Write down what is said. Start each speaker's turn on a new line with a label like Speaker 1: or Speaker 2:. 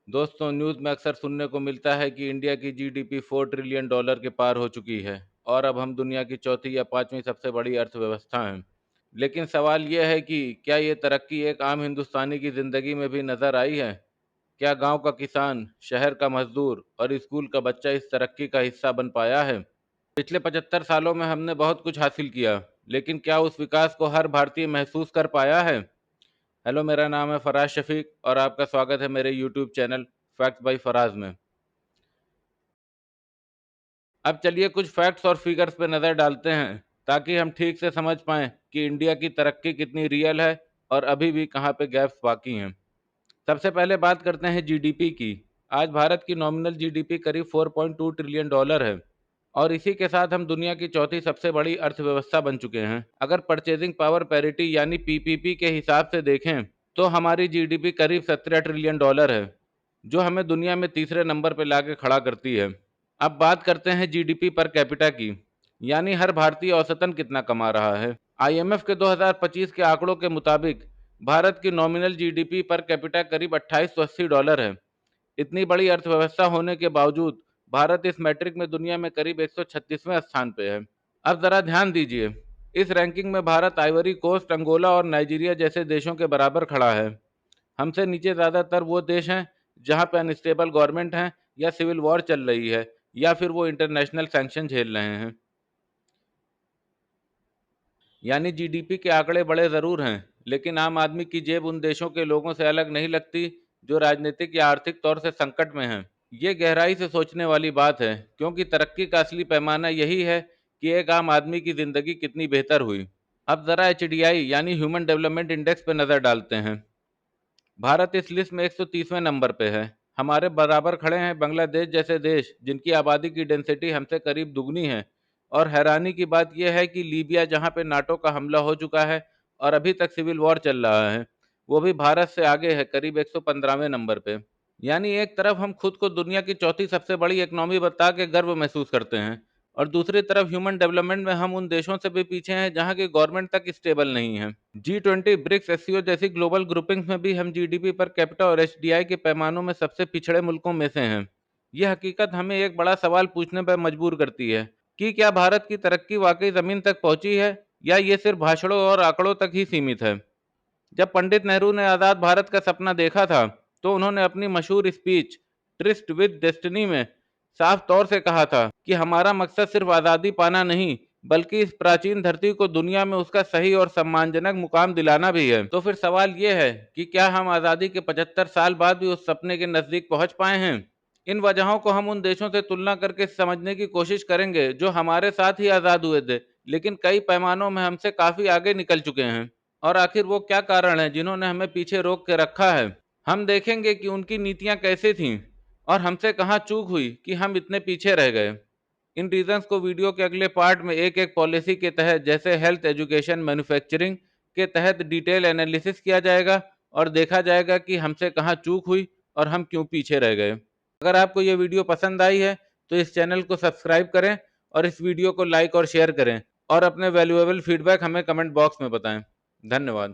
Speaker 1: दोस्तों, न्यूज़ में अक्सर सुनने को मिलता है कि इंडिया की जीडीपी $4 ट्रिलियन के पार हो चुकी है और अब हम दुनिया की चौथी या पांचवीं सबसे बड़ी अर्थव्यवस्था हैं। लेकिन सवाल यह है कि क्या ये तरक्की एक आम हिंदुस्तानी की ज़िंदगी में भी नज़र आई है? क्या गांव का किसान, शहर का मजदूर और स्कूल का बच्चा इस तरक्की का हिस्सा बन पाया है? पिछले 75 सालों में हमने बहुत कुछ हासिल किया, लेकिन क्या उस विकास को हर भारतीय महसूस कर पाया है? हेलो, मेरा नाम है फराज शफीक और आपका स्वागत है मेरे YouTube channel facts by Faraz में। अब चलिए कुछ फैक्ट्स और फिगर्स पे नज़र डालते हैं ताकि हम ठीक से समझ पाएं कि इंडिया की तरक्की कितनी रियल है और अभी भी कहां पे गैप्स बाकी हैं। सबसे पहले बात करते हैं जीडीपी की। आज भारत की नॉमिनल जीडीपी करीब $4.2 ट्रिलियन है और इसी के साथ हम दुनिया की चौथी सबसे बड़ी अर्थव्यवस्था बन चुके हैं। अगर परचेजिंग पावर पैरिटी यानी पीपीपी के हिसाब से देखें तो हमारी जीडीपी करीब $17 ट्रिलियन है, जो हमें दुनिया में तीसरे नंबर पर लाके खड़ा करती है। अब बात करते हैं जीडीपी पर कैपिटा की, यानी हर भारतीय औसतन कितना कमा रहा है। आईएमएफ के 2025 के आंकड़ों के मुताबिक भारत की नॉमिनल जीडीपी पर कैपिटा करीब $2880 है। इतनी बड़ी अर्थव्यवस्था होने के बावजूद भारत इस मैट्रिक में दुनिया में करीब 136वें स्थान पे है। अब जरा ध्यान दीजिए, इस रैंकिंग में भारत आइवरी कोस्ट, अंगोला और नाइजीरिया जैसे देशों के बराबर खड़ा है। हमसे नीचे ज़्यादातर वो देश हैं जहां पे अनस्टेबल गवर्नमेंट हैं या सिविल वॉर चल रही है या फिर वो इंटरनेशनल सैंक्शन झेल रहे हैं। यानी जीडीपी के आंकड़े बड़े ज़रूर हैं, लेकिन आम आदमी की जेब उन देशों के लोगों से अलग नहीं लगती जो राजनीतिक या आर्थिक तौर से संकट में हैं। ये गहराई से सोचने वाली बात है, क्योंकि तरक्की का असली पैमाना यही है कि एक आम आदमी की ज़िंदगी कितनी बेहतर हुई। अब ज़रा एचडीआई यानी ह्यूमन डेवलपमेंट इंडेक्स पर नज़र डालते हैं। भारत इस लिस्ट में 130वें नंबर पे है। हमारे बराबर खड़े हैं बांग्लादेश जैसे देश, जिनकी आबादी की डेंसिटी हमसे करीब दुगनी है। और हैरानी की बात यह है कि लीबिया, जहां पे नाटो का हमला हो चुका है और अभी तक सिविल वॉर चल रहा है, वो भी भारत से आगे है, करीब 115वें नंबर पे। यानी एक तरफ हम खुद को दुनिया की चौथी सबसे बड़ी इकनॉमी बता के गर्व महसूस करते हैं और दूसरी तरफ ह्यूमन डेवलपमेंट में हम उन देशों से भी पीछे हैं जहां की गवर्नमेंट तक स्टेबल नहीं है। G20, ब्रिक्स, एससीओ जैसी ग्लोबल ग्रुपिंग्स में भी हम जीडीपी पर कैपिटा और एचडीआई के पैमानों में सबसे पिछड़े मुल्कों में से हैं। यह हकीकत हमें एक बड़ा सवाल पूछने पर मजबूर करती है कि क्या भारत की तरक्की वाकई जमीन तक पहुंची है या ये सिर्फ भाषणों और आंकड़ों तक ही सीमित है। जब पंडित नेहरू ने आज़ाद भारत का सपना देखा था, तो उन्होंने अपनी मशहूर स्पीच ट्रिस्ट विद डेस्टिनी में साफ तौर से कहा था कि हमारा मकसद सिर्फ आज़ादी पाना नहीं, बल्कि इस प्राचीन धरती को दुनिया में उसका सही और सम्मानजनक मुकाम दिलाना भी है। तो फिर सवाल ये है कि क्या हम आज़ादी के 75 साल बाद भी उस सपने के नज़दीक पहुंच पाए हैं? इन वजहों को हम उन देशों से तुलना करके समझने की कोशिश करेंगे जो हमारे साथ ही आज़ाद हुए थे, लेकिन कई पैमानों में हमसे काफ़ी आगे निकल चुके हैं। और आखिर वो क्या कारण है जिन्होंने हमें पीछे रोक के रखा है? हम देखेंगे कि उनकी नीतियां कैसे थीं और हमसे कहाँ चूक हुई कि हम इतने पीछे रह गए। इन रीजंस को वीडियो के अगले पार्ट में एक एक पॉलिसी के तहत, जैसे हेल्थ, एजुकेशन, मैन्युफैक्चरिंग के तहत डिटेल एनालिसिस किया जाएगा और देखा जाएगा कि हमसे कहाँ चूक हुई और हम क्यों पीछे रह गए। अगर आपको ये वीडियो पसंद आई है तो इस चैनल को सब्सक्राइब करें और इस वीडियो को लाइक और शेयर करें और अपने वैल्यूएबल फीडबैक हमें कमेंट बॉक्स में बताएं। धन्यवाद।